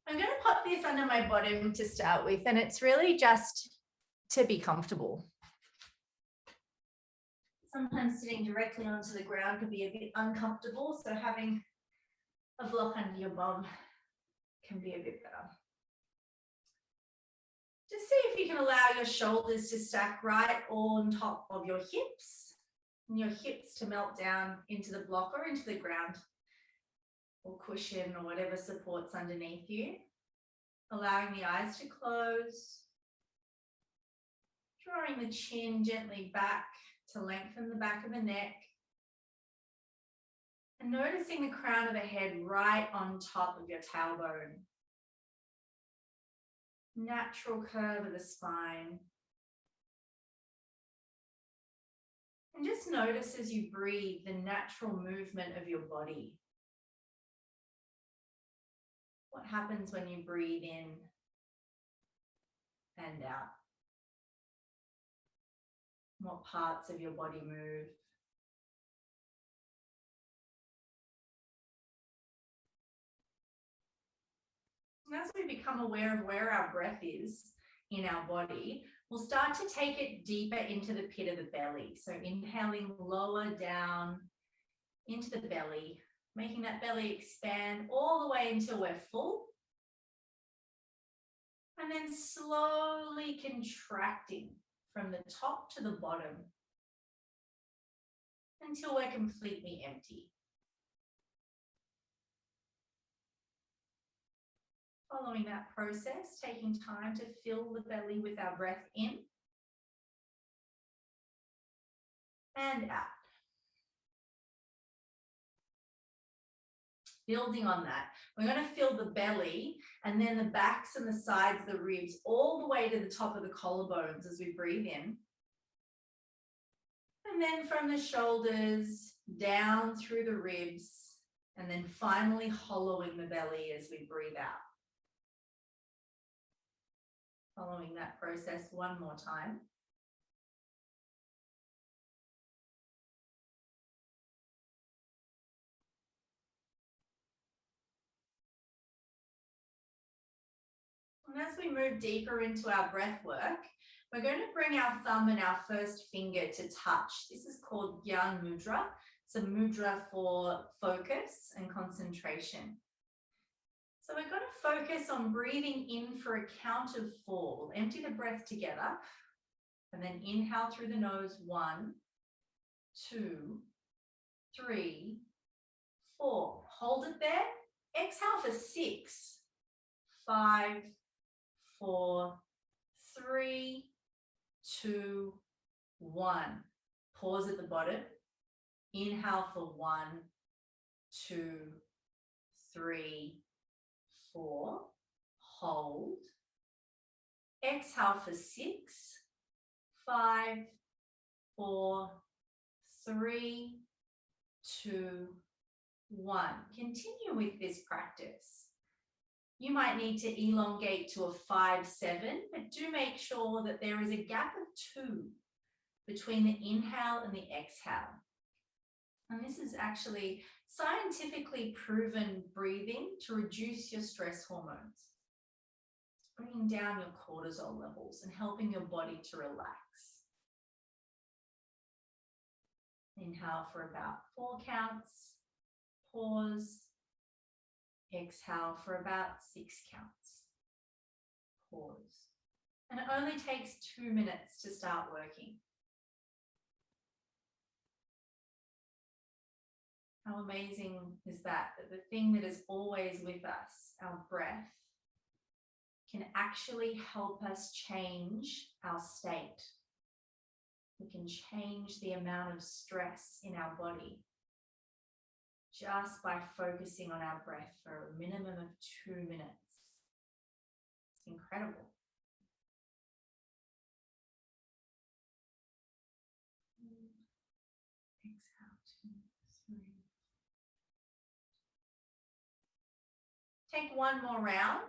I'm going to pop this under my bottom to start with, and it's really just to be comfortable. Sometimes sitting directly onto the ground can be a bit uncomfortable, so having a block under your bum can be a bit better. Just see if you can allow your shoulders to stack right on top of your hips, and your hips to melt down into the block or into the ground or cushion or whatever supports underneath you. Allowing the eyes to close, drawing the chin gently back to lengthen the back of the neck, and noticing the crown of the head right on top of your tailbone. Natural curve of the spine. And just notice as you breathe the natural movement of your body. What happens when you breathe in and out? What parts of your body move? And as we become aware of where our breath is in our body, we'll start to take it deeper into the pit of the belly. So inhaling lower down into the belly, making that belly expand all the way until we're full. And then slowly contracting from the top to the bottom until we're completely empty. Following that process, taking time to fill the belly with our breath in and out. Building on that, we're going to fill the belly and then the backs and the sides of the ribs all the way to the top of the collarbones as we breathe in. And then from the shoulders down through the ribs, and then finally hollowing the belly as we breathe out. Following that process one more time. And as we move deeper into our breath work, we're going to bring our thumb and our first finger to touch. This is called Gyan mudra. It's a mudra for focus and concentration. So we're going to focus on breathing in for a count of 4. We'll empty the breath together and then inhale through the nose. 1, 2, 3, 4. Hold it there. Exhale for 6, 5, 4, 3, 2, 1. Pause at the bottom. Inhale for 1, 2, 3, 4. Hold. Exhale for 6, 5, 4, 3, 2, 1. Continue with this practice. You might need to elongate to a 5-7, but do make sure that there is a gap of 2 between the inhale and the exhale. And this is actually scientifically proven breathing to reduce your stress hormones, bringing down your cortisol levels and helping your body to relax. Inhale for about 4 counts, pause. Exhale for about 6 counts. Pause. And it only takes 2 minutes to start working. How amazing is that the thing that is always with us, our breath, can actually help us change our state. We can change the amount of stress in our body just by focusing on our breath for a minimum of 2 minutes. It's incredible. Exhale, 2, 3. Take one more round.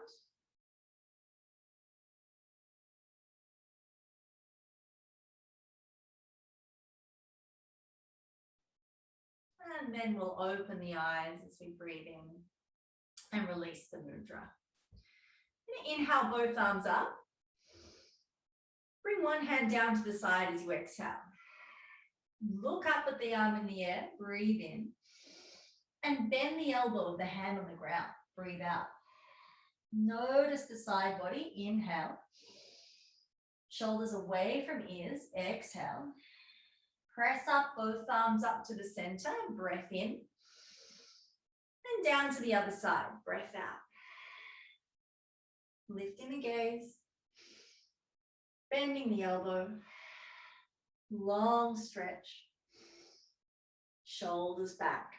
And then we'll open the eyes as we breathe in and release the mudra. Inhale, both arms up. Bring one hand down to the side as you exhale. Look up at the arm in the air, breathe in. And bend the elbow of the hand on the ground, breathe out. Notice the side body, inhale. Shoulders away from ears, exhale. Press up both arms up to the center, breath in. And down to the other side, breath out. Lifting the gaze. Bending the elbow. Long stretch. Shoulders back.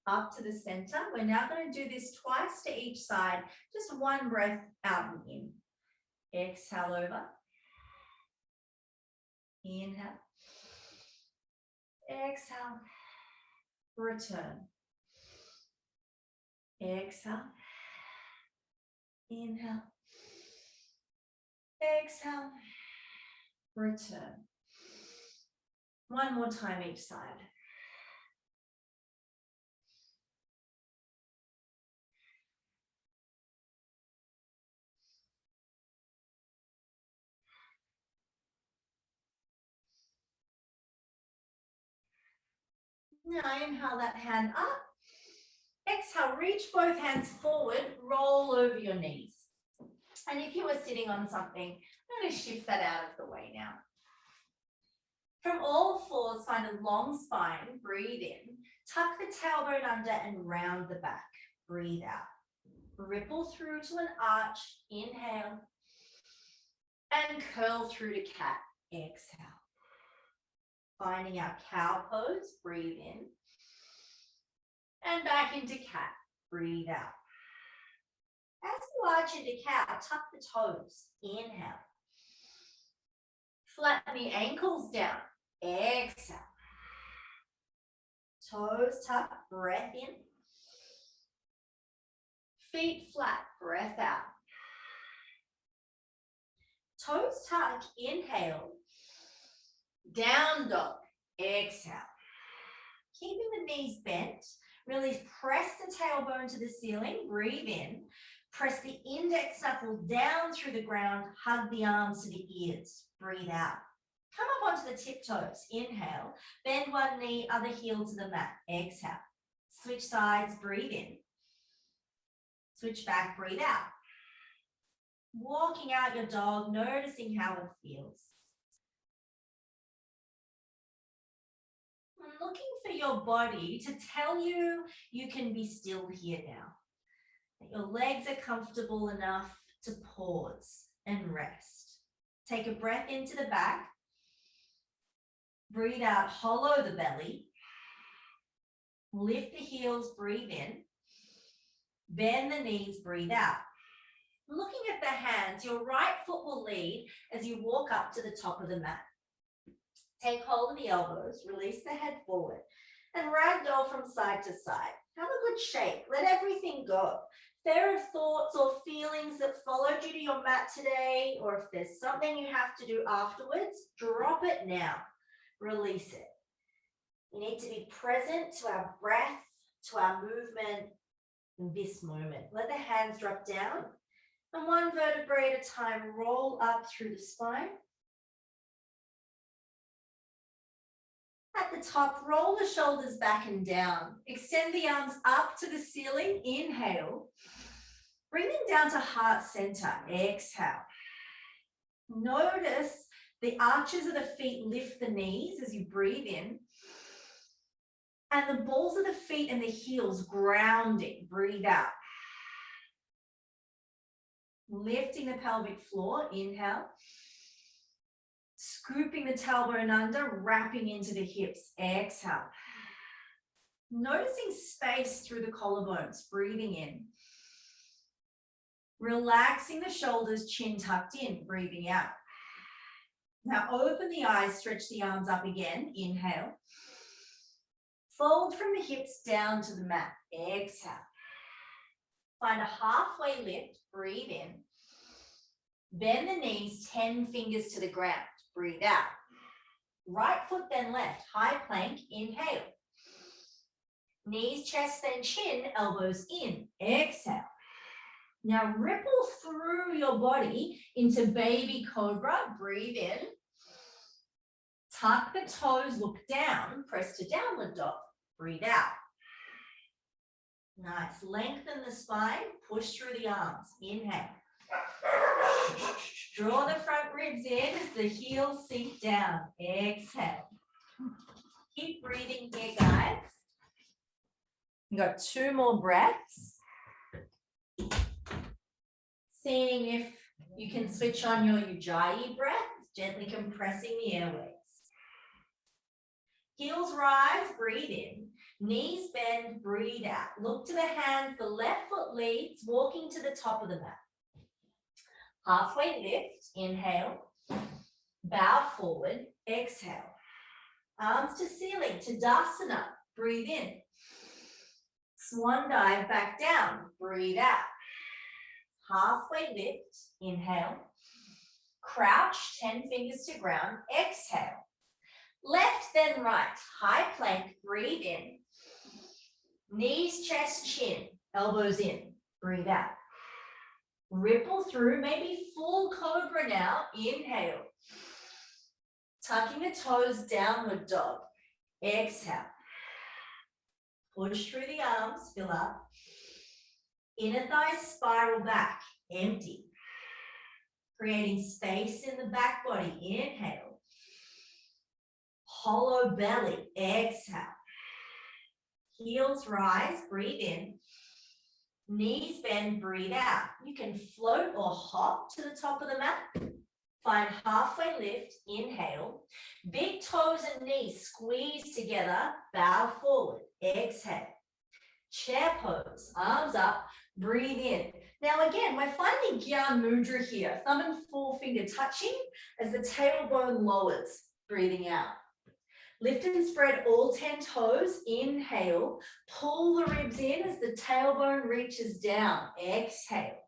Up to the center. We're now going to do this twice to each side. Just one breath out and in. Exhale over. Inhale. Exhale. Return. Exhale. Inhale. Exhale. Return. One more time each side. Now inhale that hand up. Exhale, reach both hands forward, roll over your knees. And if you were sitting on something, I'm going to shift that out of the way now. From all fours, find a long spine, breathe in, tuck the tailbone under and round the back, breathe out. Ripple through to an arch, inhale, and curl through to cat, exhale. Finding our cow pose, breathe in. And back into cat, breathe out. As you arch into cow, tuck the toes, inhale. Flatten the ankles down, exhale. Toes tuck, breath in. Feet flat, breath out. Toes tuck, inhale. Down dog, exhale. Keeping the knees bent, really press the tailbone to the ceiling, breathe in. Press the index knuckle down through the ground, hug the arms to the ears, breathe out. Come up onto the tiptoes, inhale. Bend one knee, other heel to the mat, exhale. Switch sides, breathe in. Switch back, breathe out. Walking out your dog, noticing how it feels. Looking for your body to tell you you can be still here now. That your legs are comfortable enough to pause and rest. Take a breath into the back. Breathe out, hollow the belly. Lift the heels, breathe in. Bend the knees, breathe out. Looking at the hands, your right foot will lead as you walk up to the top of the mat. Take hold of the elbows, release the head forward, and ragdoll from side to side. Have a good shake. Let everything go. If there are thoughts or feelings that followed you to your mat today, or if there's something you have to do afterwards, drop it now. Release it. We need to be present to our breath, to our movement in this moment. Let the hands drop down, and one vertebrae at a time roll up through the spine. At the top, roll the shoulders back and down. Extend the arms up to the ceiling. Inhale. Bring them down to heart center. Exhale. Notice the arches of the feet lift the knees as you breathe in. And the balls of the feet and the heels grounding. Breathe out. Lifting the pelvic floor. Inhale. Scooping the tailbone under, wrapping into the hips. Exhale. Noticing space through the collarbones, breathing in. Relaxing the shoulders, chin tucked in, breathing out. Now open the eyes, stretch the arms up again. Inhale. Fold from the hips down to the mat. Exhale. Find a halfway lift, breathe in. Bend the knees, 10 fingers to the ground. Breathe out. Right foot, then left. High plank, inhale. Knees, chest, then chin, elbows in. Exhale. Now ripple through your body into baby cobra. Breathe in. Tuck the toes, look down, press to downward dog. Breathe out. Nice. Lengthen the spine, push through the arms. Inhale. Draw the front ribs in as the heels sink down. Exhale. Keep breathing here, guys. You got 2 more breaths. Seeing if you can switch on your Ujjayi breath, gently compressing the airways. Heels rise, breathe in. Knees bend, breathe out. Look to the hands, the left foot leads, walking to the top of the mat. Halfway lift, inhale. Bow forward, exhale. Arms to ceiling, Tadasana, breathe in. Swan dive back down, breathe out. Halfway lift, inhale. Crouch, 10 fingers to ground, exhale. Left, then right, high plank, breathe in. Knees, chest, chin, elbows in, breathe out. Ripple through, maybe full cobra now, inhale. Tucking the toes, downward dog, exhale. Push through the arms, fill up. Inner thighs spiral back, empty. Creating space in the back body, inhale. Hollow belly, exhale. Heels rise, breathe in. Knees bend, breathe out. You can float or hop to the top of the mat. Find halfway lift, inhale. Big toes and knees squeeze together, bow forward, exhale. Chair pose, arms up, breathe in. Now again, we're finding Gyan mudra here, thumb and forefinger touching as the tailbone lowers, breathing out. Lift and spread all 10 toes, inhale. Pull the ribs in as the tailbone reaches down, exhale.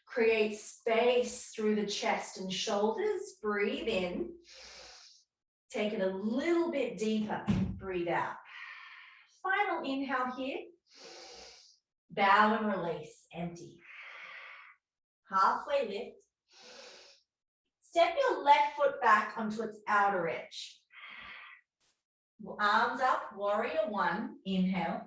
Create space through the chest and shoulders, breathe in. Take it a little bit deeper, breathe out. Final inhale here. Bow and release, empty. Halfway lift. Step your left foot back onto its outer edge. Arms up, warrior 1, inhale.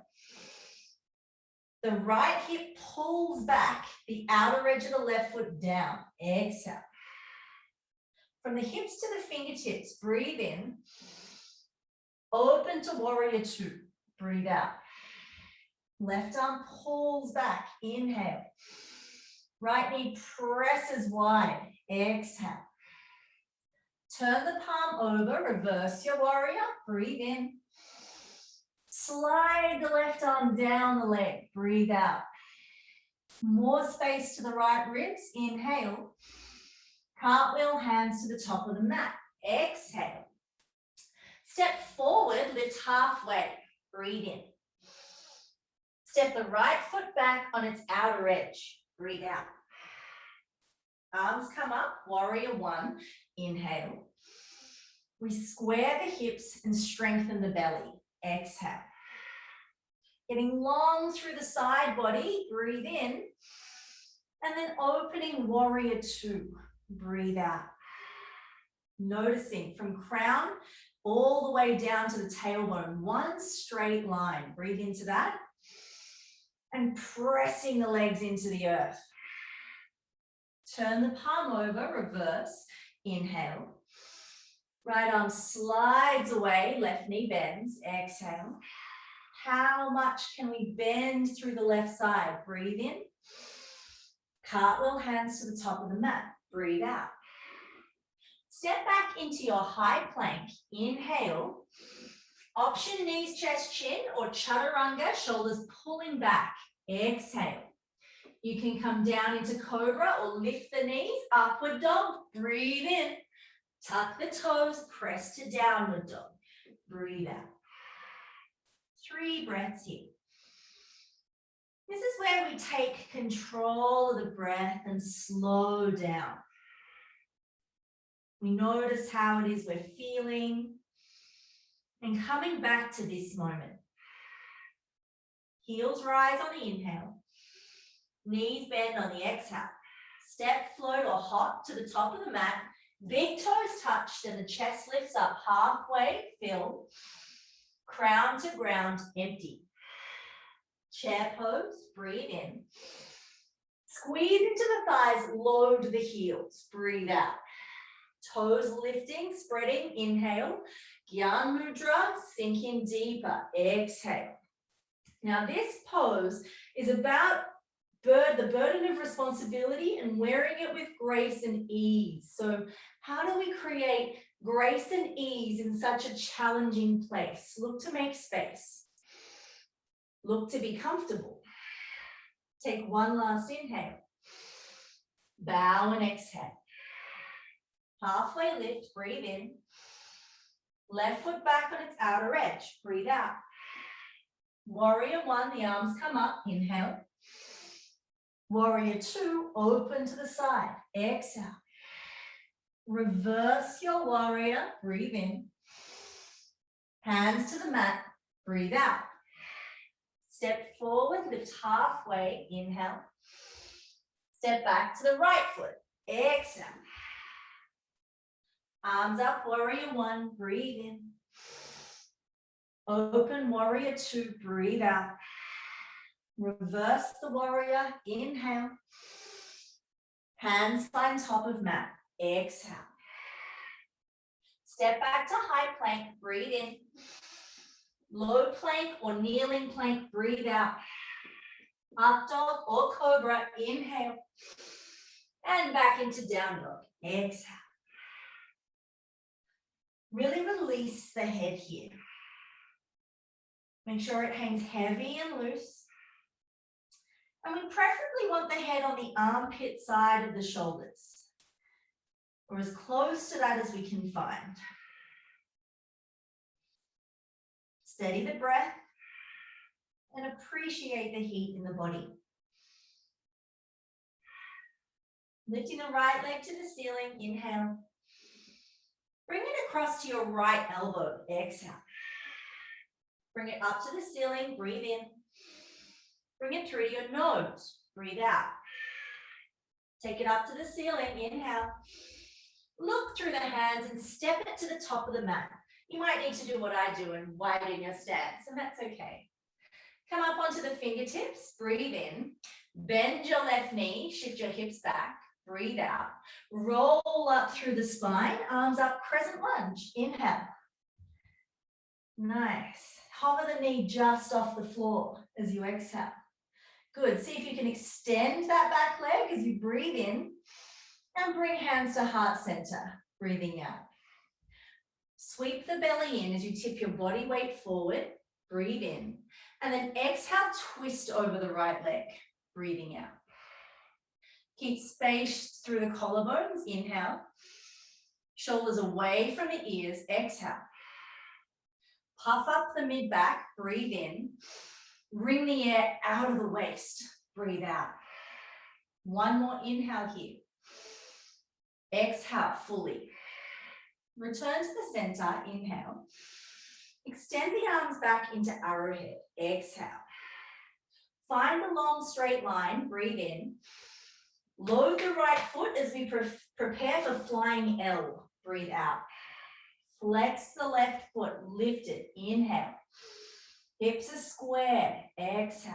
The right hip pulls back, the outer edge of the left foot down, exhale. From the hips to the fingertips, breathe in. Open to warrior 2, breathe out. Left arm pulls back, inhale. Right knee presses wide, exhale. Turn the palm over, reverse your warrior, breathe in. Slide the left arm down the leg, breathe out. More space to the right ribs, inhale. Cartwheel, hands to the top of the mat, exhale. Step forward, lift halfway, breathe in. Step the right foot back on its outer edge, breathe out. Arms come up, warrior 1, inhale. We square the hips and strengthen the belly, exhale. Getting long through the side body, breathe in. And then opening warrior 2, breathe out. Noticing from crown all the way down to the tailbone, one straight line. Breathe into that. And pressing the legs into the earth. Turn the palm over, reverse, inhale. Right arm slides away, left knee bends, exhale. How much can we bend through the left side? Breathe in. Cartwheel, hands to the top of the mat, breathe out. Step back into your high plank, inhale. Option knees, chest, chin, or chaturanga, shoulders pulling back, exhale. You can come down into cobra or lift the knees, upward dog, breathe in. Tuck the toes, press to downward dog, breathe out. 3 breaths here. This is where we take control of the breath and slow down. We notice how it is we're feeling and coming back to this moment. Heels rise on the inhale. Knees bend on the exhale. Step, float, or hop to the top of the mat. Big toes touched and the chest lifts up halfway, fill. Crown to ground, empty. Chair pose, breathe in. Squeeze into the thighs, load the heels, breathe out. Toes lifting, spreading, inhale. Gyan mudra, sink in deeper, exhale. Now this pose is about the burden of responsibility and wearing it with grace and ease. So how do we create grace and ease in such a challenging place? Look to make space. Look to be comfortable. Take one last inhale. Bow and exhale. Halfway lift, breathe in. Left foot back on its outer edge, breathe out. Warrior one, the arms come up, inhale. Warrior two, open to the side, exhale. Reverse your warrior, breathe in. Hands to the mat, breathe out. Step forward, lift halfway, inhale. Step back to the right foot, exhale. Arms up, warrior one, breathe in. Open, warrior two, breathe out. Reverse the warrior, inhale. Hands find top of mat, exhale. Step back to high plank, breathe in. Low plank or kneeling plank, breathe out. Up dog or cobra, inhale. And back into down dog, exhale. Really release the head here. Make sure it hangs heavy and loose. And we preferably want the head on the armpit side of the shoulders, or as close to that as we can find. Steady the breath and appreciate the heat in the body. Lifting the right leg to the ceiling, inhale. Bring it across to your right elbow, exhale. Bring it up to the ceiling, breathe in. Bring it through to your nose, breathe out. Take it up to the ceiling, inhale. Look through the hands and step it to the top of the mat. You might need to do what I do and widen your stance, and that's okay. Come up onto the fingertips, breathe in. Bend your left knee, shift your hips back, breathe out. Roll up through the spine, arms up, crescent lunge, inhale. Nice. Hover the knee just off the floor as you exhale. Good. See if you can extend that back leg as you breathe in and bring hands to heart center, breathing out. Sweep the belly in as you tip your body weight forward, breathe in, and then exhale, twist over the right leg, breathing out. Keep space through the collarbones, inhale. Shoulders away from the ears, exhale. Puff up the mid-back, breathe in. Wring the air out of the waist, breathe out. One more inhale here. Exhale fully. Return to the center, inhale. Extend the arms back into arrowhead, exhale. Find a long straight line, breathe in. Load the right foot as we prepare for flying L, breathe out. Flex the left foot, lift it, inhale. Hips are square, exhale.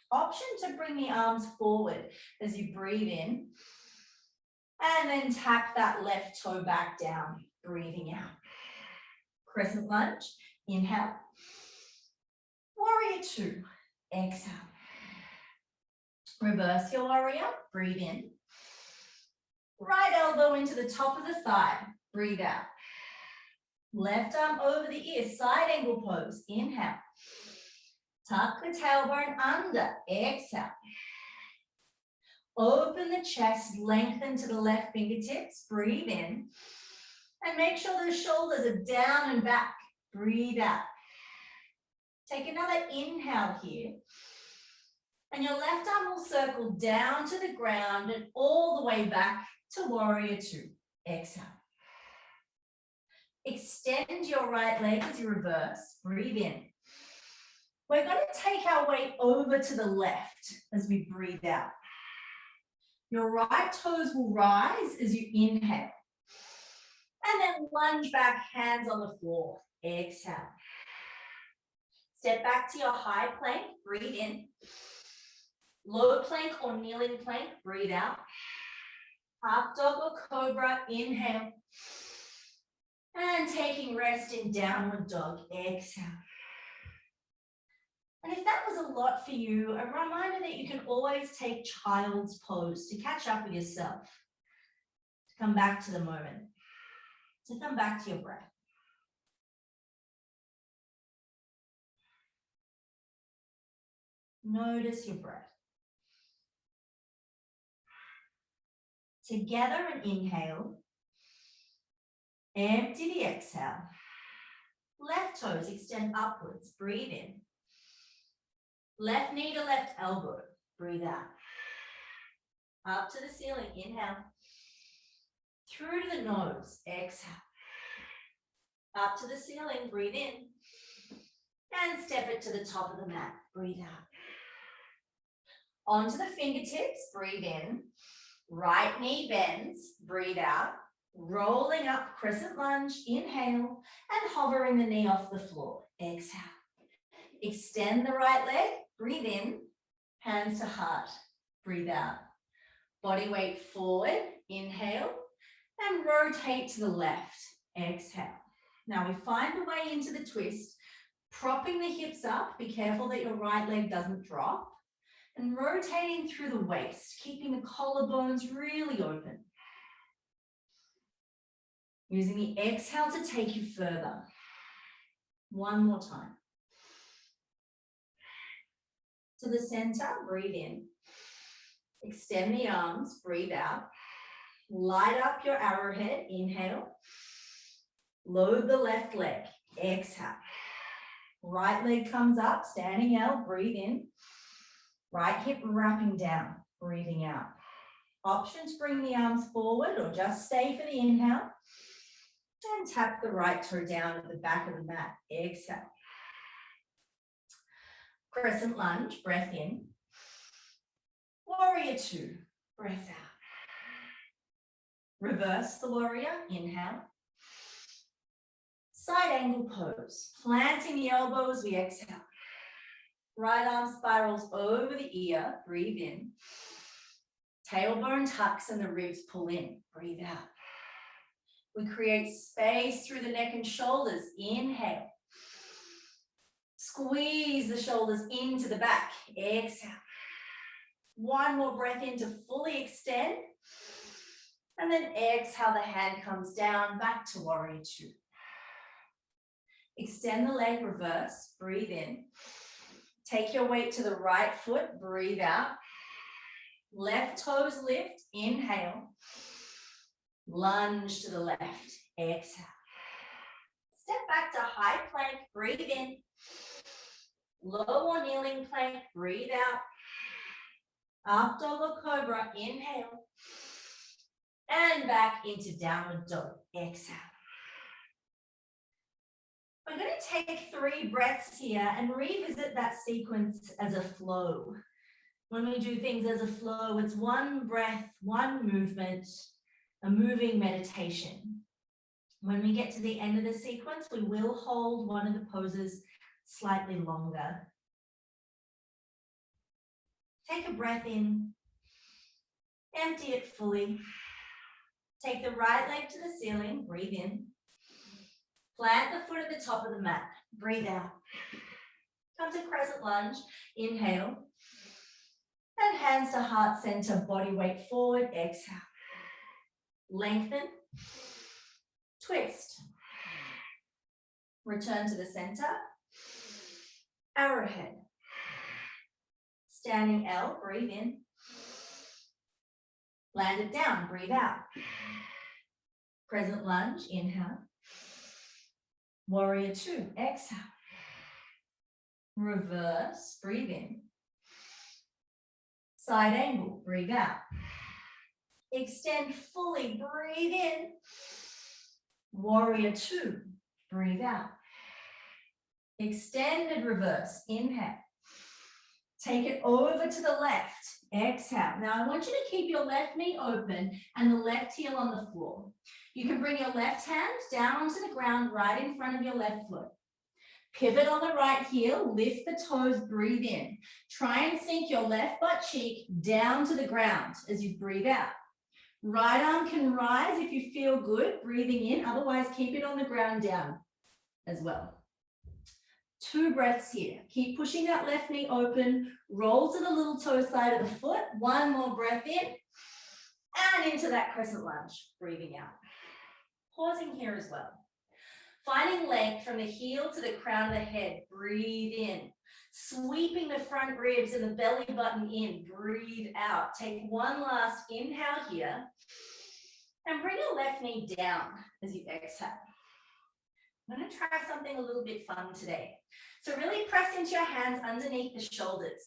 Option to bring the arms forward as you breathe in. And then tap that left toe back down, breathing out. Crescent lunge, inhale. Warrior two, exhale. Reverse your warrior, breathe in. Right elbow into the top of the thigh, breathe out. Left arm over the ear, side angle pose, inhale. Tuck the tailbone under, exhale. Open the chest, lengthen to the left fingertips, breathe in. And make sure those shoulders are down and back, breathe out. Take another inhale here. And your left arm will circle down to the ground and all the way back to warrior two, exhale. Extend your right leg as you reverse, breathe in. We're going to take take our weight over to the left as we breathe out. Your right toes will rise as you inhale. And then lunge back, hands on the floor. Exhale. Step back to your high plank, breathe in. Low plank or kneeling plank, breathe out. Up dog or cobra, inhale. And taking rest in downward dog, exhale. And if that was a lot for you, a reminder that you can always take child's pose to catch up with yourself, to come back to the moment, to come back to your breath. Notice your breath. Together and inhale. Empty the exhale. Left toes extend upwards. Breathe in. Left knee to left elbow. Breathe out. Up to the ceiling. Inhale. Through to the nose. Exhale. Up to the ceiling. Breathe in. And step it to the top of the mat. Breathe out. Onto the fingertips. Breathe in. Right knee bends. Breathe out. Rolling up, crescent lunge, inhale, and hovering the knee off the floor. Exhale. Extend the right leg, breathe in, hands to heart, breathe out. Body weight forward, inhale, and rotate to the left, exhale. Now we find the way into the twist, propping the hips up, be careful that your right leg doesn't drop, and rotating through the waist, keeping the collarbones really open. Using the exhale to take you further. One more time. To the center, breathe in. Extend the arms, breathe out. Light up your arrowhead, inhale. Load the left leg, exhale. Right leg comes up, standing L, breathe in. Right hip wrapping down, breathing out. Option to bring the arms forward or just stay for the inhale. And tap the right toe down at the back of the mat. Exhale. Crescent lunge, breath in. Warrior two, breath out. Reverse the warrior, inhale. Side angle pose, planting the elbows, we exhale. Right arm spirals over the ear, breathe in. Tailbone tucks and the ribs pull in, breathe out. We create space through the neck and shoulders. Inhale. Squeeze the shoulders into the back. Exhale. One more breath in to fully extend. And then exhale, the hand comes down, back to warrior two. Extend the leg, reverse, breathe in. Take your weight to the right foot, breathe out. Left toes lift, inhale. Lunge to the left, exhale. Step back to high plank, breathe in. Low or kneeling plank, breathe out. Up dog or cobra, inhale. And back into downward dog, exhale. We're going to take 3 breaths here and revisit that sequence as a flow. When we do things as a flow, it's one breath, one movement, a moving meditation. When we get to the end of the sequence, we will hold one of the poses slightly longer. Take a breath in, empty it fully. Take the right leg to the ceiling, breathe in. Plant the foot at the top of the mat, breathe out. Come to crescent lunge, inhale. And hands to heart center, body weight forward, exhale. Lengthen, twist. Return to the center, arrowhead. Standing L, breathe in. Land it down, breathe out. Crescent lunge, inhale. Warrior two, exhale. Reverse, breathe in. Side angle, breathe out. Extend fully, breathe in. Warrior two, breathe out. Extended reverse, inhale. Take it over to the left. Exhale. Now I want you to keep your left knee open and the left heel on the floor. You can bring your left hand down onto the ground right in front of your left foot. Pivot on the right heel, lift the toes, breathe in. Try and sink your left butt cheek down to the ground as you breathe out. Right arm can rise if you feel good, breathing in, otherwise keep it on the ground down as well. 2 breaths here. Keep pushing that left knee open, roll to the little toe side of the foot. 1 more breath in and into that crescent lunge, breathing out. Pausing here as well. Finding length from the heel to the crown of the head, breathe in. Sweeping the front ribs and the belly button in, breathe out. Take 1 last inhale here and bring your left knee down as you exhale. I'm going to try something a little bit fun today. So really press into your hands underneath the shoulders.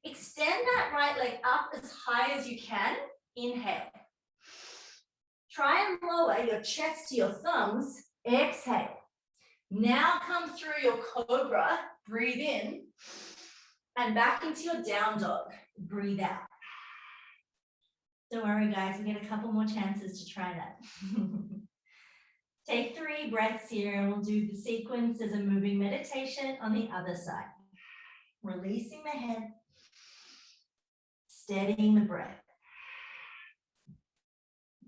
Extend that right leg up as high as you can. Inhale. Try and lower your chest to your thumbs. Exhale. Now come through your cobra. Breathe in. And back into your down dog. Breathe out. Don't worry, guys. We get a couple more chances to try that. Take 3 breaths here and we'll do the sequence as a moving meditation on the other side. Releasing the head, steadying the breath.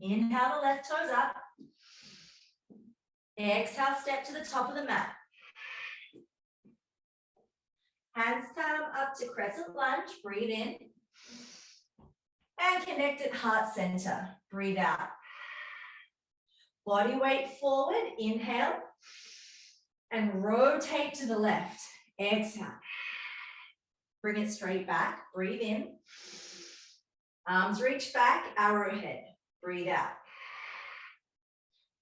Inhale the left toes up. Exhale, step to the top of the mat. Hands come up to crescent lunge, breathe in. And connect at heart center, breathe out. Body weight forward, inhale, and rotate to the left, exhale. Bring it straight back, breathe in. Arms reach back, arrowhead, breathe out.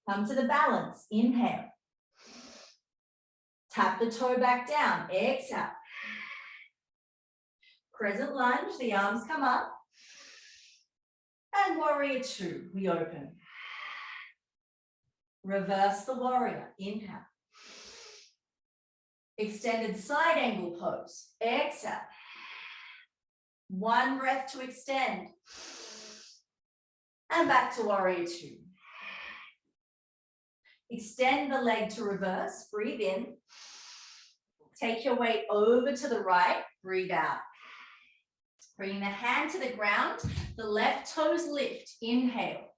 Come to the balance, inhale. Tap the toe back down, exhale. Crescent lunge, the arms come up. And warrior 2, we open. Reverse the warrior, inhale. Extended side angle pose, exhale. 1 breath to extend. And back to warrior 2. Extend the leg to reverse, breathe in. Take your weight over to the right, breathe out. Bring the hand to the ground, the left toes lift, inhale.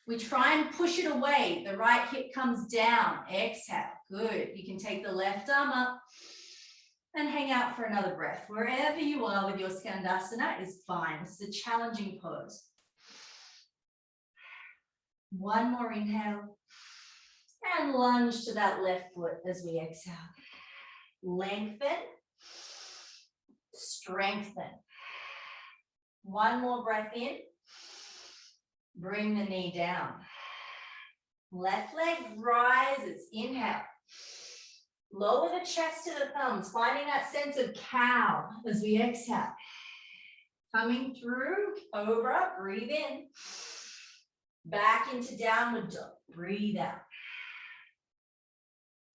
We try and push it away. The right hip comes down. Exhale. Good. You can take the left arm up and hang out for another breath. Wherever you are with your Skandasana is fine. This is a challenging pose. 1 more inhale. And lunge to that left foot as we exhale. Lengthen. Strengthen. 1 more breath in. Bring the knee down. Left leg rises. Inhale. Lower the chest to the thumbs, finding that sense of cow as we exhale. Coming through, cobra, breathe in. Back into downward dog, breathe out.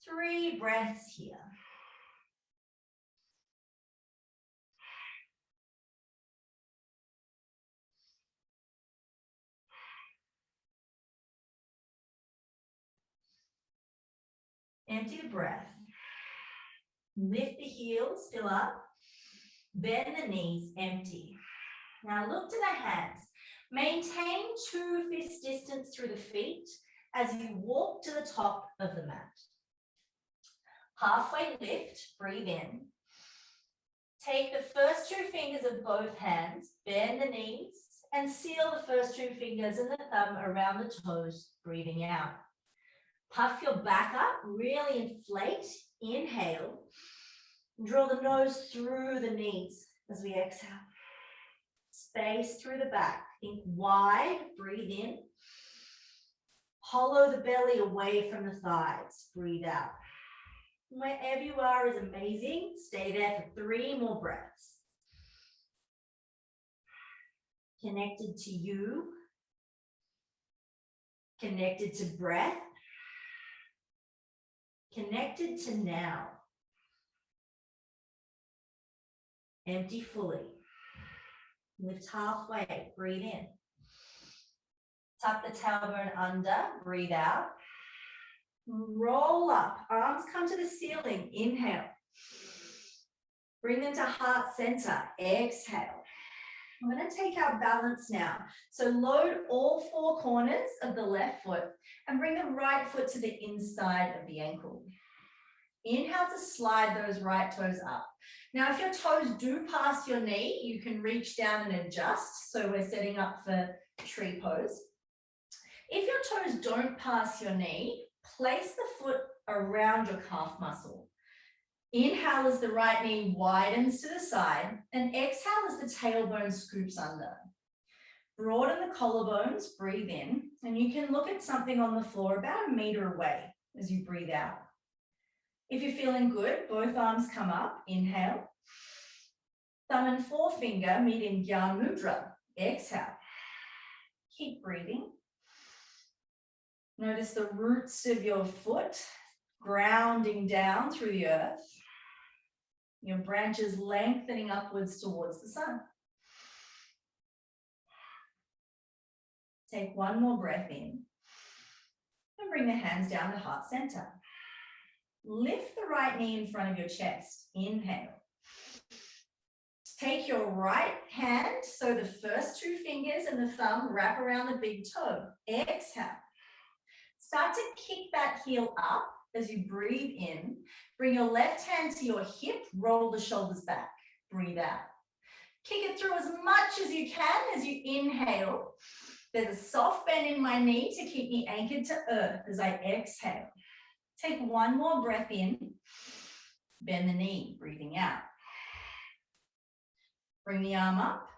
3 breaths here. Empty the breath. Lift the heels, fill up. Bend the knees, empty. Now look to the hands. Maintain 2 fist distance through the feet as you walk to the top of the mat. Halfway lift, breathe in. Take the first 2 fingers of both hands, bend the knees, and seal the first 2 fingers and the thumb around the toes, breathing out. Puff your back up, really inflate, inhale. Draw the nose through the knees as we exhale. Space through the back, think wide, breathe in. Hollow the belly away from the thighs, breathe out. Wherever you are is amazing. Stay there for 3 more breaths. Connected to you. Connected to breath. Connected to now. Empty fully. Lift halfway, breathe in. Tuck the tailbone under, breathe out. Roll up, arms come to the ceiling, inhale. Bring them to heart center, exhale. I'm going to take our balance now. So load all four corners of the left foot and bring the right foot to the inside of the ankle. Inhale to slide those right toes up. Now, if your toes do pass your knee, you can reach down and adjust. So we're setting up for tree pose. If your toes don't pass your knee, place the foot around your calf muscle. Inhale as the right knee widens to the side, and exhale as the tailbone scoops under. Broaden the collarbones, breathe in, and you can look at something on the floor about 1 meter away as you breathe out. If you're feeling good, both arms come up, inhale. Thumb and forefinger meet in Gyan mudra, exhale. Keep breathing. Notice the roots of your foot grounding down through the earth. Your branches lengthening upwards towards the sun. Take one more breath in and bring the hands down to heart center. Lift the right knee in front of your chest. Inhale. Take your right hand, so the first two fingers and the thumb wrap around the big toe. Exhale. Start to kick that heel up as you breathe in. Bring your left hand to your hip, roll the shoulders back. Breathe out. Kick it through as much as you can as you inhale. There's a soft bend in my knee to keep me anchored to earth as I exhale. Take one more breath in. Bend the knee, breathing out. Bring the arm up.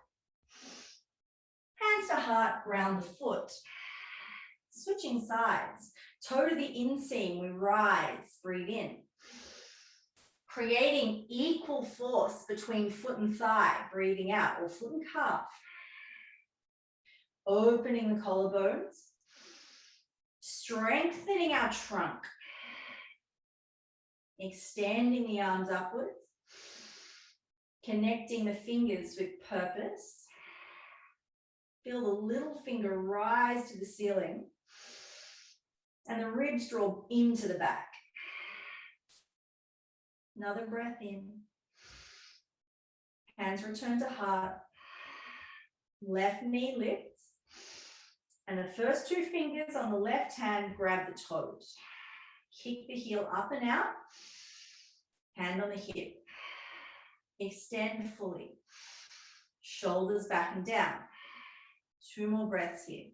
Hands to heart, ground the foot. Switching sides. Toe to the inseam, we rise, breathe in. Creating equal force between foot and thigh, breathing out, or foot and calf. Opening the collarbones. Strengthening our trunk. Extending the arms upwards. Connecting the fingers with purpose. Feel the little finger rise to the ceiling. And the ribs draw into the back. Another breath in. Hands return to heart. Left knee lifts. And the first two fingers on the left hand grab the toes. Kick the heel up and out. Hand on the hip. Extend fully. Shoulders back and down. 2 more breaths here.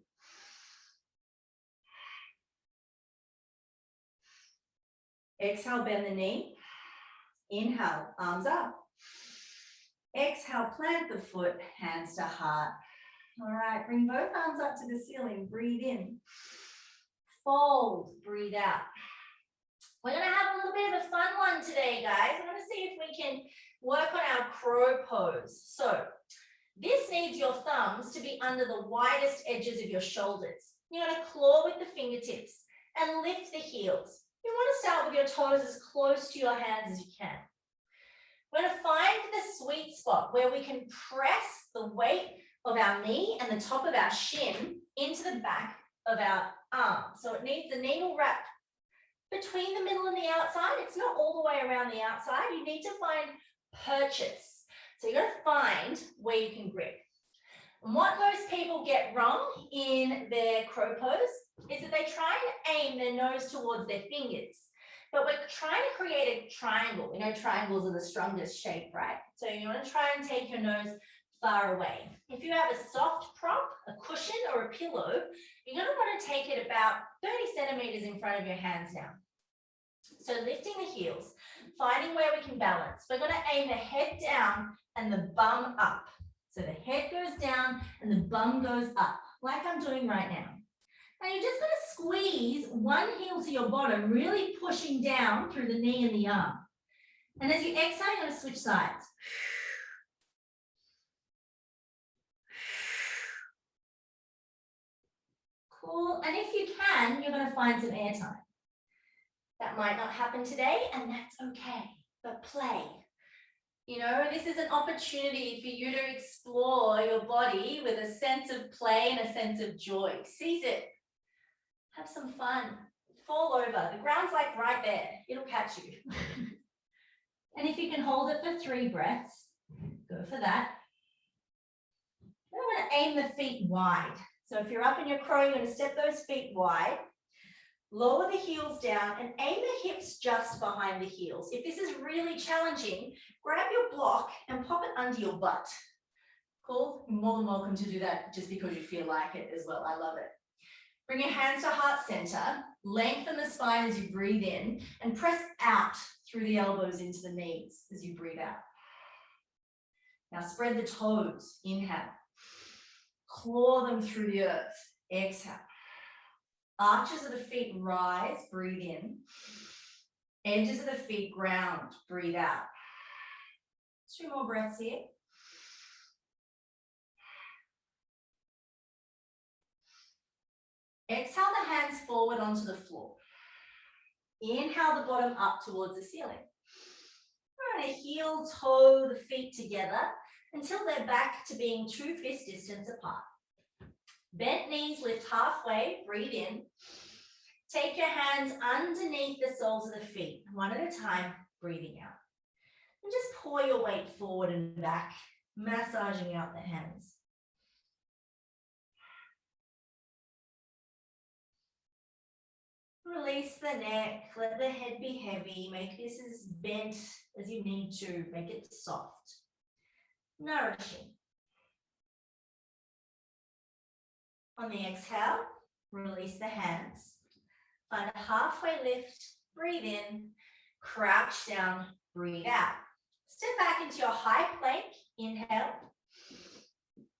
Exhale, bend the knee. Inhale, arms up. Exhale, plant the foot, hands to heart. All right, bring both arms up to the ceiling. Breathe in. Fold, breathe out. We're going to have a little bit of a fun one today, guys. I'm going to see if we can work on our crow pose. So this needs your thumbs to be under the widest edges of your shoulders. You're going to claw with the fingertips and lift the heels. You want to start with your toes as close to your hands as you can. We're going to find the sweet spot where we can press the weight of our knee and the top of our shin into the back of our arm. So it needs the knee will wrap between the middle and the outside. It's not all the way around the outside. You need to find purchase. So you're going to find where you can grip. And what most people get wrong in their crow pose is that they try and aim their nose towards their fingers. But we're trying to create a triangle. We know triangles are the strongest shape, right? So you want to try and take your nose far away. If you have a soft prop, a cushion, or a pillow, you're going to want to take it about 30 centimeters in front of your hands now. So lifting the heels, finding where we can balance. We're going to aim the head down and the bum up. So the head goes down and the bum goes up, like I'm doing right now. And you're just going to squeeze one heel to your bottom, really pushing down through the knee and the arm. And as you exhale, you're going to switch sides. Cool. And if you can, you're going to find some air time. That might not happen today, and that's okay. But play. You know, this is an opportunity for you to explore your body with a sense of play and a sense of joy. Seize it. Have some fun. Fall over. The ground's like right there. It'll catch you. And if you can hold it for 3 breaths, go for that. Then I'm going to aim the feet wide. So if you're up in your crow, you're going to step those feet wide. Lower the heels down and aim the hips just behind the heels. If this is really challenging, grab your block and pop it under your butt. Cool? You're more than welcome to do that just because you feel like it as well. I love it. Bring your hands to heart center. Lengthen the spine as you breathe in and press out through the elbows into the knees as you breathe out. Now spread the toes. Inhale. Claw them through the earth. Exhale. Arches of the feet rise, breathe in. Edges of the feet ground, breathe out. 2 more breaths here. Exhale the hands forward onto the floor. Inhale the bottom up towards the ceiling. We're going to heel toe the feet together until they're back to being 2 fist distance apart. Bent knees lift halfway, breathe in. Take your hands underneath the soles of the feet, one at a time, breathing out. And just pour your weight forward and back, massaging out the hands. Release the neck, let the head be heavy, make this as bent as you need to, make it soft, nourishing. On the exhale, release the hands. Find a halfway lift, breathe in, crouch down, breathe out. Step back into your high plank, inhale.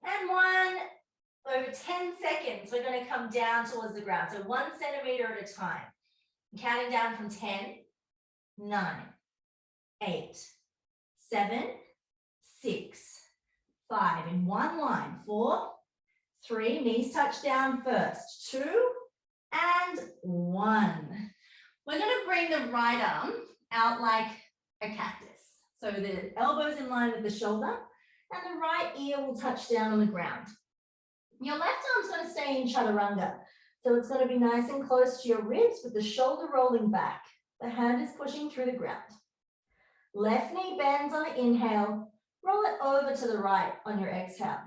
And over 10 seconds, we're going to come down towards the ground. So 1 centimeter at a time. Counting down from 10, 9, 8, 7, 6, 5. In one line, 4, 3, knees touch down first, 2, and 1. We're going to bring the right arm out like a cactus. So the elbows in line with the shoulder, and the right ear will touch down on the ground. Your left arm's going to stay in chaturanga. So it's going to be nice and close to your ribs with the shoulder rolling back. The hand is pushing through the ground. Left knee bends on an inhale. Roll it over to the right on your exhale.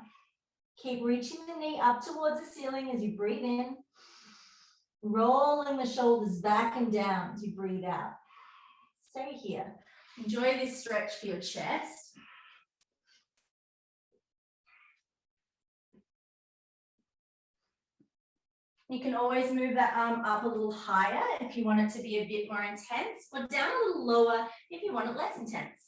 Keep reaching the knee up towards the ceiling as you breathe in. Rolling the shoulders back and down as you breathe out. Stay here. Enjoy this stretch for your chest. You can always move that arm up a little higher if you want it to be a bit more intense, or down a little lower if you want it less intense.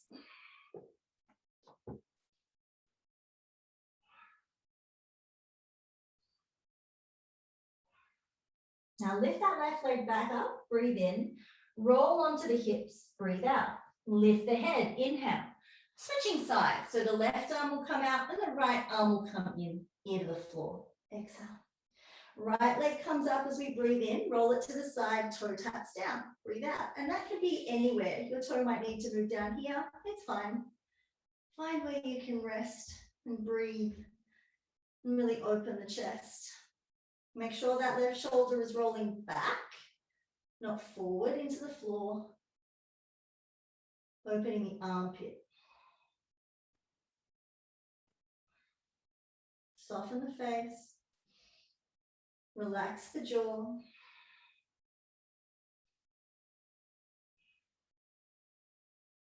Now lift that left leg back up, breathe in, roll onto the hips, breathe out. Lift the head, inhale. Switching sides, so the left arm will come out and the right arm will come in, ear to the floor. Exhale. Right leg comes up as we breathe in, roll it to the side, toe taps down, breathe out. And that can be anywhere. Your toe might need to move down here, it's fine. Find where you can rest and breathe and really open the chest. Make sure that left shoulder is rolling back, not forward into the floor. Opening the armpit. Soften the face. Relax the jaw.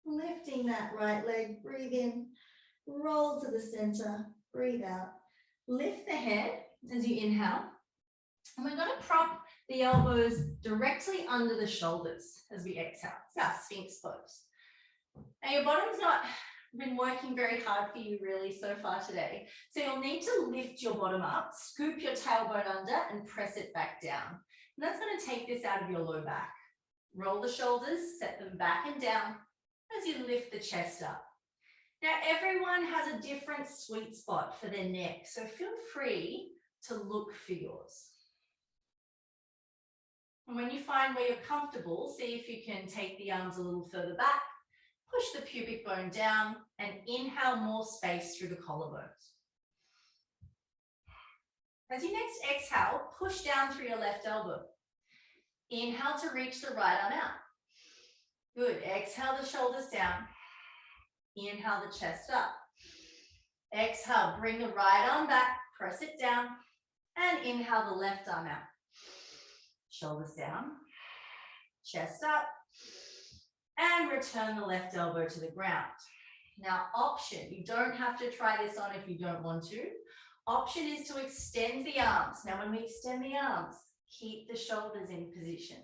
Lifting that right leg, breathe in, roll to the center, breathe out. Lift the head as you inhale. And we're going to prop the elbows directly under the shoulders as we exhale. It's our Sphinx pose. Now your bottom's not been working very hard for you really so far today. So you'll need to lift your bottom up, scoop your tailbone under and press it back down. And that's going to take this out of your low back. Roll the shoulders, set them back and down as you lift the chest up. Now everyone has a different sweet spot for their neck, so feel free to look for yours. And when you find where you're comfortable, see if you can take the arms a little further back Push the pubic bone down and inhale more space through the collarbones. As you next exhale, push down through your left elbow. Inhale to reach the right arm out. Good. Exhale the shoulders down. Inhale the chest up. Exhale, bring the right arm back, press it down, and inhale the left arm out. Shoulders down, chest up, and return the left elbow to the ground. Now, option, you don't have to try this on if you don't want to. Option is to extend the arms. Now, when we extend the arms, keep the shoulders in position.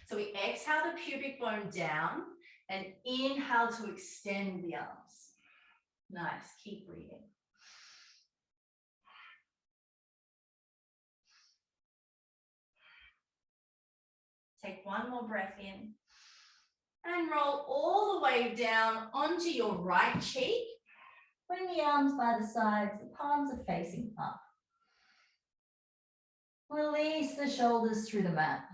So we exhale the pubic bone down and inhale to extend the arms. Nice, keep breathing. Take one more breath in and roll all the way down onto your right cheek. Bring the arms by the sides, the palms are facing up. Release the shoulders through the mat.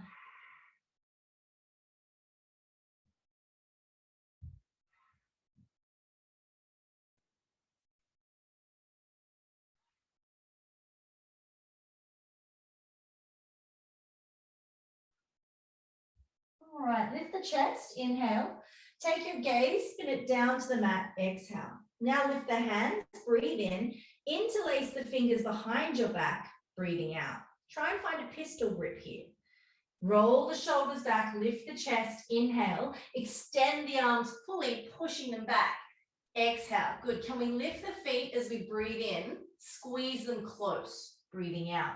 All right, lift the chest, inhale. Take your gaze, spin it down to the mat, exhale. Now lift the hands, breathe in, interlace the fingers behind your back, breathing out. Try and find a pistol grip here. Roll the shoulders back, lift the chest, inhale, extend the arms fully, pushing them back. Exhale, good. Can we lift the feet as we breathe in, squeeze them close, breathing out.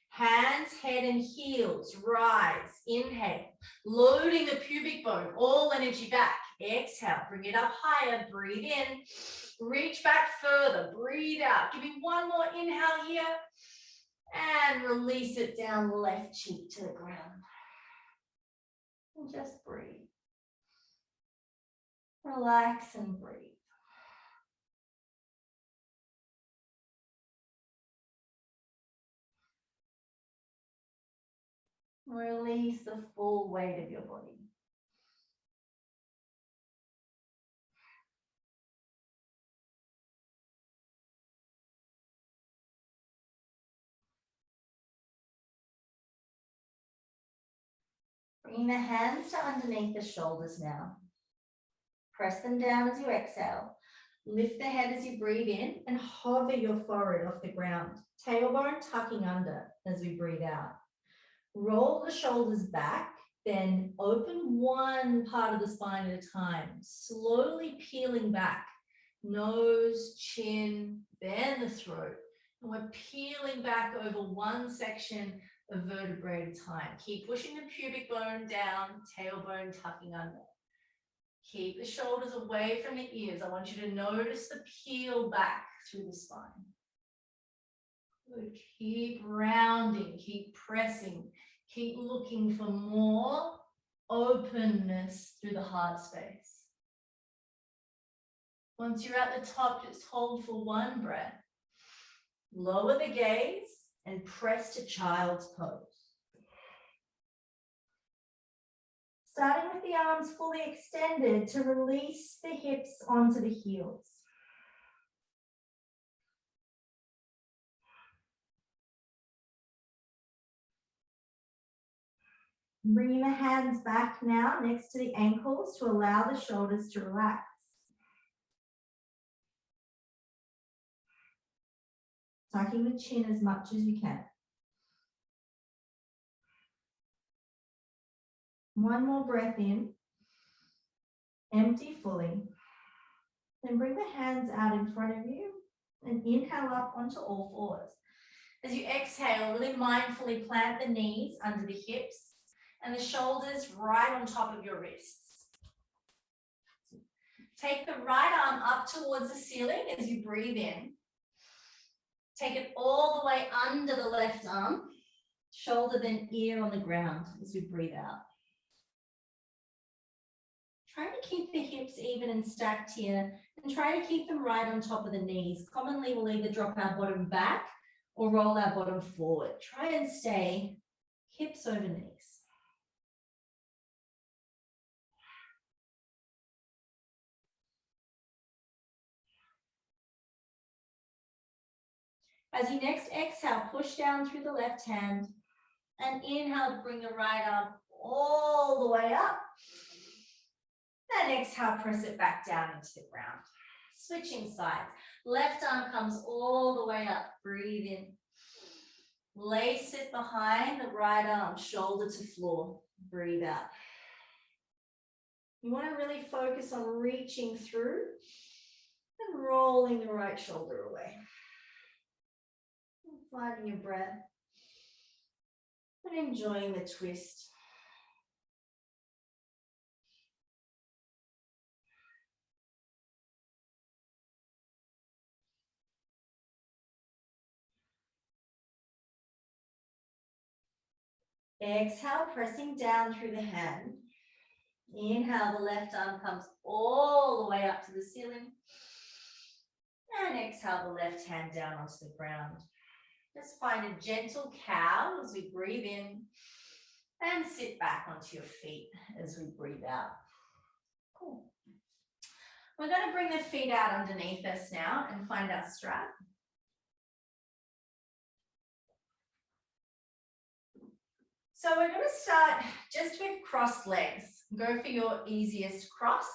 Hands, head and heels, rise, inhale, loading the pubic bone, all energy back. Exhale, bring it up higher, breathe in, reach back further, breathe out. Give me one more inhale here and release it down left cheek to the ground. And just breathe. Relax and breathe. Release the full weight of your body. Bring the hands to underneath the shoulders now. Press them down as you exhale. Lift the head as you breathe in and hover your forehead off the ground. Tailbone tucking under as we breathe out. Roll the shoulders back, then open one part of the spine at a time, slowly peeling back. Nose, chin, bend the throat. And we're peeling back over one section of vertebrae at a time. Keep pushing the pubic bone down, tailbone tucking under. Keep the shoulders away from the ears. I want you to notice the peel back through the spine. Good. Keep rounding, keep pressing, keep looking for more openness through the heart space. Once you're at the top, just hold for one breath. Lower the gaze and press to child's pose. Starting with the arms fully extended to release the hips onto the heels. Bringing the hands back now next to the ankles to allow the shoulders to relax. Tucking the chin as much as you can. One more breath in. Empty fully. Then bring the hands out in front of you and inhale up onto all fours. As you exhale, really mindfully plant the knees under the hips and the shoulders right on top of your wrists. Take the right arm up towards the ceiling as you breathe in. Take it all the way under the left arm, shoulder then ear on the ground as we breathe out. Try to keep the hips even and stacked here and try to keep them right on top of the knees. Commonly we'll either drop our bottom back or roll our bottom forward. Try and stay hips over knees. As you next exhale, push down through the left hand and inhale, bring the right arm all the way up. And exhale, press it back down into the ground. Switching sides. Left arm comes all the way up. Breathe in. Lace it behind the right arm, shoulder to floor. Breathe out. You want to really focus on reaching through and rolling the right shoulder away. Finding your breath and enjoying the twist. Exhale, pressing down through the hand. Inhale, the left arm comes all the way up to the ceiling. And exhale, the left hand down onto the ground. Just find a gentle cow as we breathe in and sit back onto your feet as we breathe out. Cool. We're going to bring the feet out underneath us now and find our strap. So we're going to start just with crossed legs. Go for your easiest cross.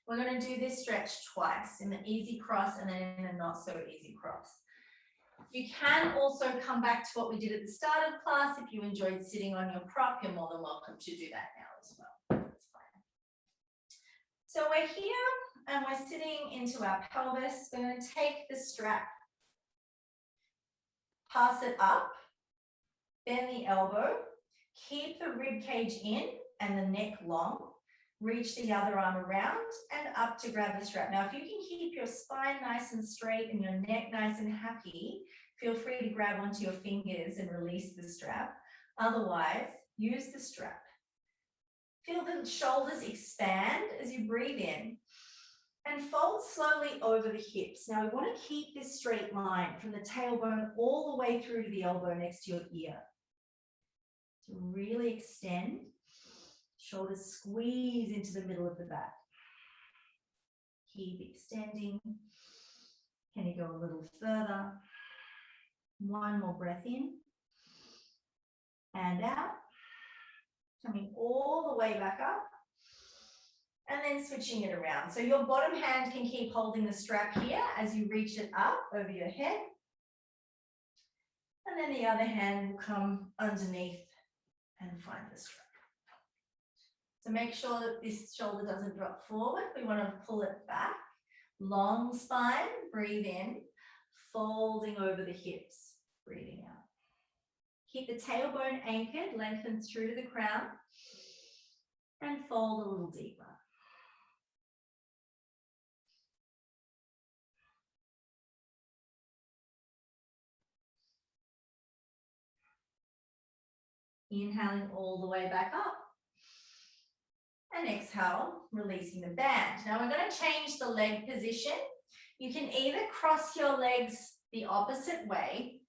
We're going to do this stretch twice, in the easy cross and then in a not so easy cross. You can also come back to what we did at the start of class. If you enjoyed sitting on your prop, you're more than welcome to do that now as well. That's fine. So we're here and we're sitting into our pelvis. We're going to take the strap, pass it up, bend the elbow, keep the rib cage in and the neck long. Reach the other arm around and up to grab the strap. Now, if you can keep your spine nice and straight and your neck nice and happy, feel free to grab onto your fingers and release the strap. Otherwise, use the strap. Feel the shoulders expand as you breathe in and fold slowly over the hips. Now, we want to keep this straight line from the tailbone all the way through to the elbow next to your ear. To really extend. Shoulders squeeze into the middle of the back. Keep extending. Can you go a little further? One more breath in and out. Coming all the way back up. And then switching it around. So your bottom hand can keep holding the strap here as you reach it up over your head. And then the other hand will come underneath and find the strap. So make sure that this shoulder doesn't drop forward. We want to pull it back. Long spine, breathe in, folding over the hips, breathing out. Keep the tailbone anchored, lengthen through to the crown, and fold a little deeper. Inhaling all the way back up. And exhale, releasing the band. Now we're going to change the leg position. You can either cross your legs the opposite way,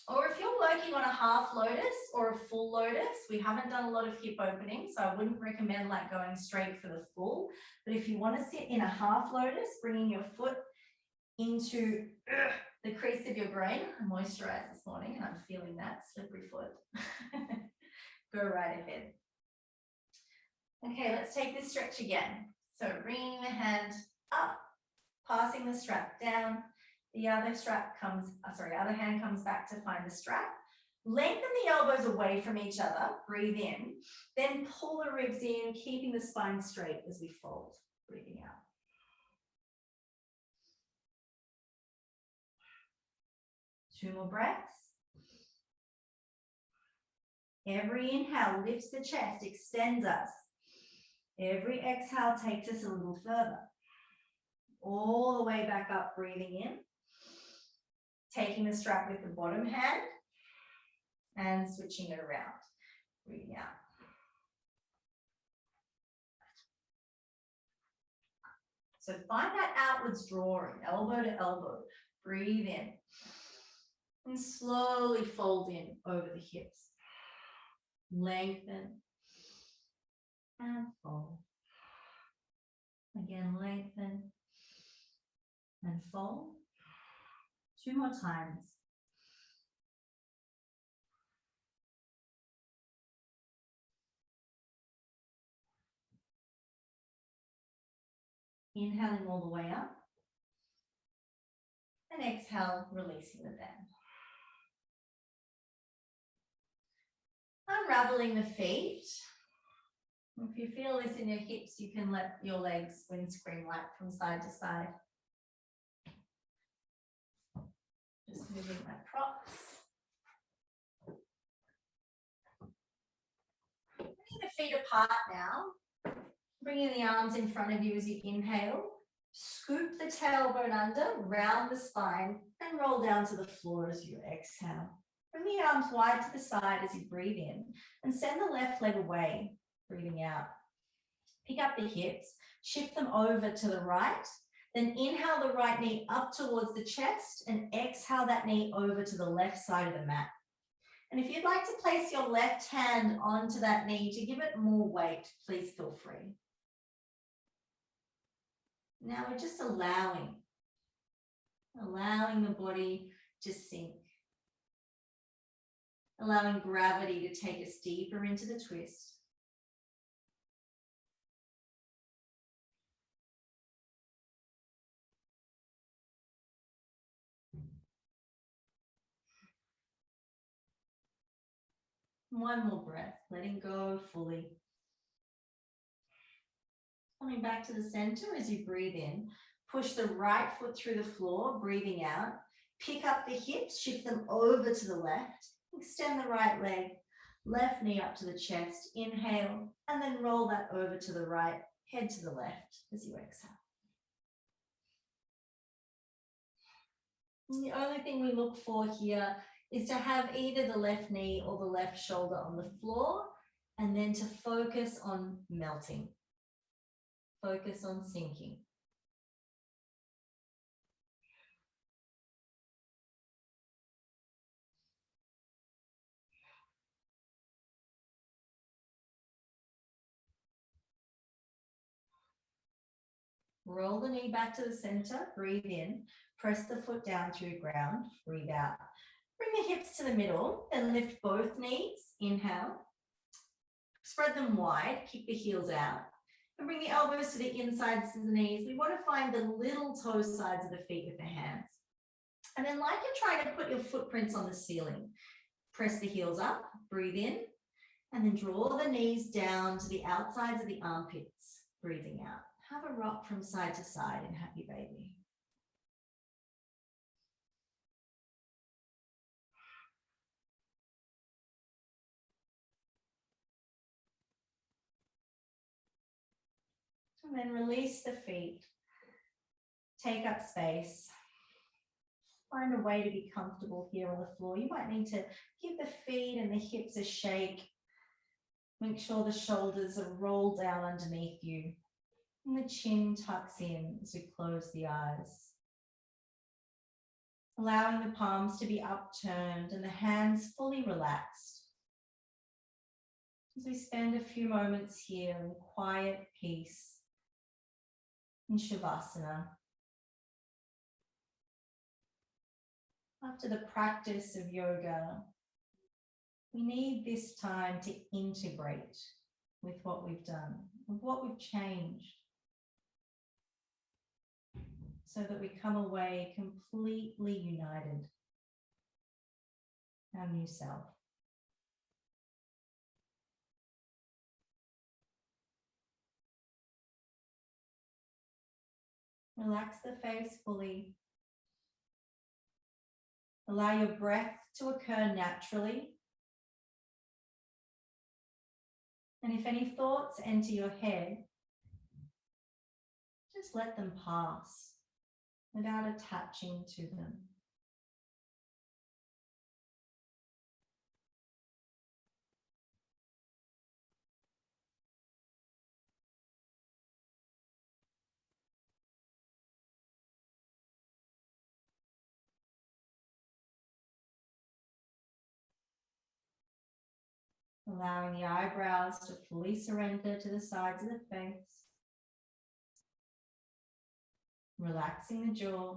or if you're working on a half lotus or a full lotus, we haven't done a lot of hip opening, so I wouldn't recommend like going straight for the full. But if you want to sit in a half lotus, bringing your foot into the crease of your groin. I moisturized this morning and I'm feeling that slippery foot. Go right ahead. Okay, let's take this stretch again. So bringing the hand up, passing the strap down. The other other hand comes back to find the strap. Lengthen the elbows away from each other. Breathe in. Then pull the ribs in, keeping the spine straight as we fold. Breathing out. Two more breaths. Every inhale lifts the chest, extends us. Every exhale takes us a little further. All the way back up, breathing in. Taking the strap with the bottom hand and switching it around. Breathing out. So find that outwards drawing, elbow to elbow. Breathe in. And slowly fold in over the hips. Lengthen. And fold. Again, lengthen. And fold. 2 more times. Inhaling all the way up. And exhale, releasing the bend. Unraveling the feet. If you feel this in your hips, you can let your legs windscreen wipe from side to side. Just moving my props. Bringing the feet apart now. Bringing the arms in front of you as you inhale. Scoop the tailbone under, round the spine, and roll down to the floor as you exhale. Bring the arms wide to the side as you breathe in, and send the left leg away, breathing out. Pick up the hips, shift them over to the right, then inhale the right knee up towards the chest, and exhale that knee over to the left side of the mat. And if you'd like to place your left hand onto that knee to give it more weight, please feel free. Now we're just allowing the body to sink. Allowing gravity to take us deeper into the twist. One more breath, letting go fully. Coming back to the center as you breathe in. Push the right foot through the floor, breathing out. Pick up the hips, shift them over to the left. Extend the right leg, left knee up to the chest. Inhale, and then roll that over to the right, head to the left as you exhale. And the only thing we look for here is to have either the left knee or the left shoulder on the floor, and then to focus on melting. Focus on sinking. Roll the knee back to the center, breathe in, press the foot down through the ground, breathe out. Bring the hips to the middle, then lift both knees, inhale. Spread them wide, keep the heels out. And bring the elbows to the insides of the knees. We want to find the little toe sides of the feet with the hands. And then like you're trying to put your footprints on the ceiling, press the heels up, breathe in, and then draw the knees down to the outsides of the armpits, breathing out. Have a rock from side to side in Happy Baby. And then release the feet. Take up space. Find a way to be comfortable here on the floor. You might need to give the feet and the hips a shake. Make sure the shoulders are rolled down underneath you. And the chin tucks in as we close the eyes. Allowing the palms to be upturned and the hands fully relaxed. As we spend a few moments here in quiet peace in Shavasana. After the practice of yoga, we need this time to integrate with what we've done, with what we've changed, so that we come away completely united, our new self. Relax the face fully. Allow your breath to occur naturally. And if any thoughts enter your head, just let them pass without attaching to them. Allowing the eyebrows to fully surrender to the sides of the face. Relaxing the jaw.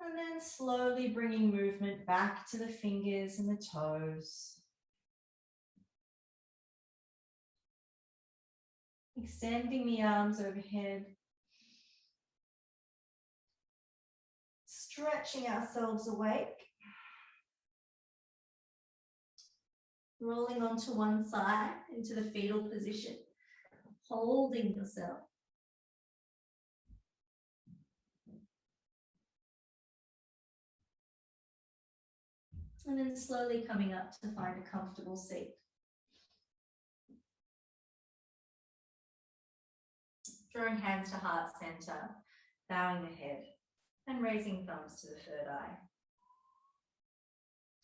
And then slowly bringing movement back to the fingers and the toes. Extending the arms overhead. Stretching ourselves awake. Rolling onto one side into the fetal position. Holding yourself. And then slowly coming up to find a comfortable seat. Drawing hands to heart center, bowing the head, and raising thumbs to the third eye.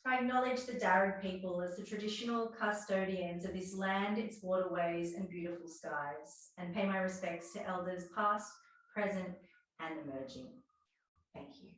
I acknowledge the Darug people as the traditional custodians of this land, its waterways, and beautiful skies, and pay my respects to elders past, present, and emerging. Thank you.